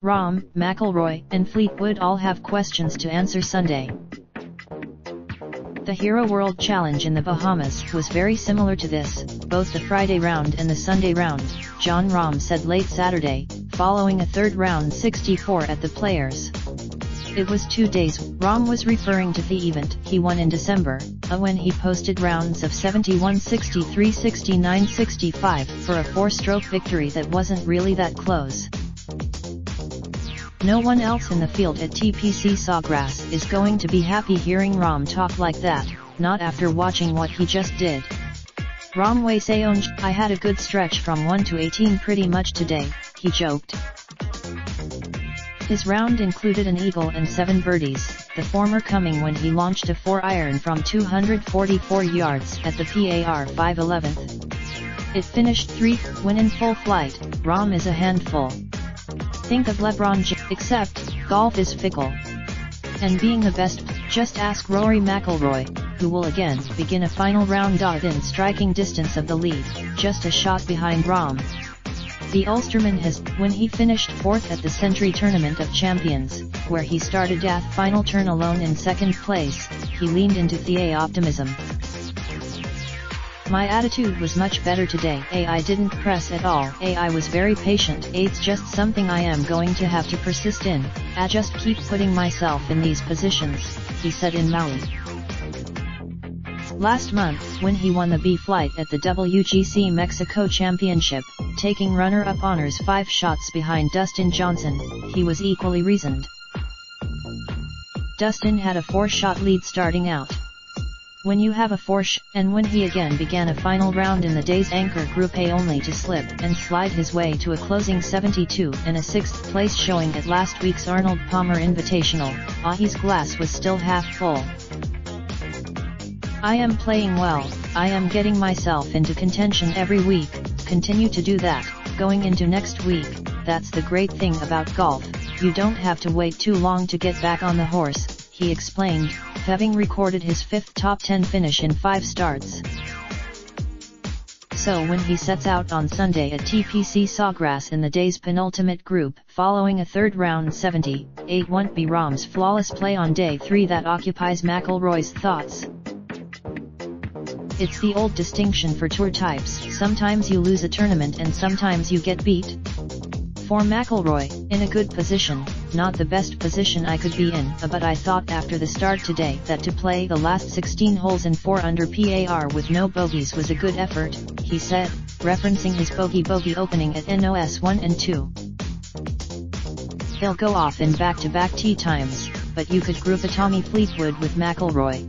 Rahm, McIlroy, and Fleetwood all have questions to answer Sunday. The Hero World Challenge in the Bahamas was very similar to this, both the Friday round and the Sunday round, Jon Rahm said late Saturday, following a third round 64 at the Players. It was 2 days. Rahm was referring to the event he won in December, when he posted rounds of 71, 63, 69, 65 for a 4-stroke victory that wasn't really that close. No one else in the field at TPC Sawgrass is going to be happy hearing Rahm talk like that, not after watching what he just did. Rahm Wei Seong, I had a good stretch from 1 to 18 pretty much today, he joked. His round included an eagle and 7 birdies, the former coming when he launched a 4-iron from 244 yards at the PAR 511th. It finished 3th. When in full flight, Rahm is a handful. Think of LeBron James, except, golf is fickle. And being the best, just ask Rory McIlroy, who will again begin a final round within striking distance of the lead, just a shot behind Rahm. The Ulsterman has, when he finished 4th at the Century Tournament of Champions, where he started at final turn alone in 2nd place, he leaned into the optimism. My attitude was much better today. I didn't press at all. I was very patient. It's just something I am going to have to persist in. I just keep putting myself in these positions, he said in Maui. Last month, when he won the B flight at the WGC Mexico Championship, taking runner-up honors 5 shots behind Dustin Johnson, he was equally reasoned. Dustin had a 4-shot lead starting out. When you have a and when he again began a final round in the day's anchor Group A only to slip and slide his way to a closing 72 and a 6th place showing at last week's Arnold Palmer Invitational, his glass was still half full. I am playing well, I am getting myself into contention every week, continue to do that, going into next week. That's the great thing about golf, you don't have to wait too long to get back on the horse, he explained, having recorded his 5th top 10 finish in 5 starts. So when he sets out on Sunday at TPC Sawgrass in the day's penultimate group, following a third round 70, it won't be Rahm's flawless play on day 3 that occupies McIlroy's thoughts. It's the old distinction for tour types, sometimes you lose a tournament and sometimes you get beat. For McIlroy, in a good position, not the best position I could be in, but I thought after the start today that to play the last 16 holes in 4 under par with no bogeys was a good effort, he said, referencing his bogey opening at NOS 1 and 2. They'll go off in back-to-back tee times, but you could group a Tommy Fleetwood with McIlroy.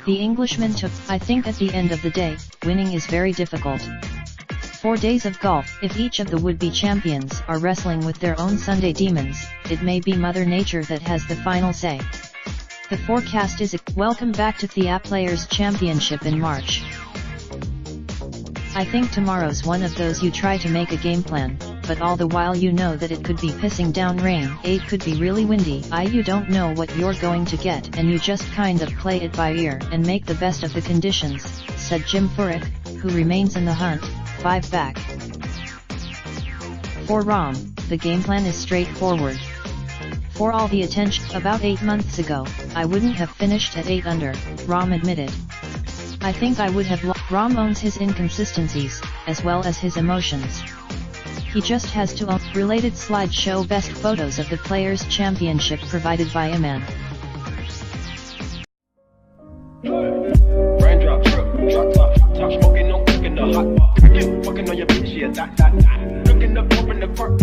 The Englishman took, I think at the end of the day, winning is very difficult. 4 days of golf. If each of the would-be champions are wrestling with their own Sunday demons, it may be Mother Nature that has the final say. The forecast is welcome back to the Players Championship in March. I think tomorrow's one of those you try to make a game plan, but all the while you know that it could be pissing down rain, it could be really windy, you don't know what you're going to get and you just kind of play it by ear and make the best of the conditions, said Jim Furyk, who remains in the hunt, 5 back. For Rahm, the game plan is straightforward. For all the attention, about 8 months ago, I wouldn't have finished at 8 under, Rahm admitted. I think I would have Rahm owns his inconsistencies, as well as his emotions. He just has to own. Related slideshow best photos of the Players Championship provided by Iman. Raindrop, drop top smoking, no cooking the hot pot. Fucking on your bitch, yeah, that. Looking up, open the park.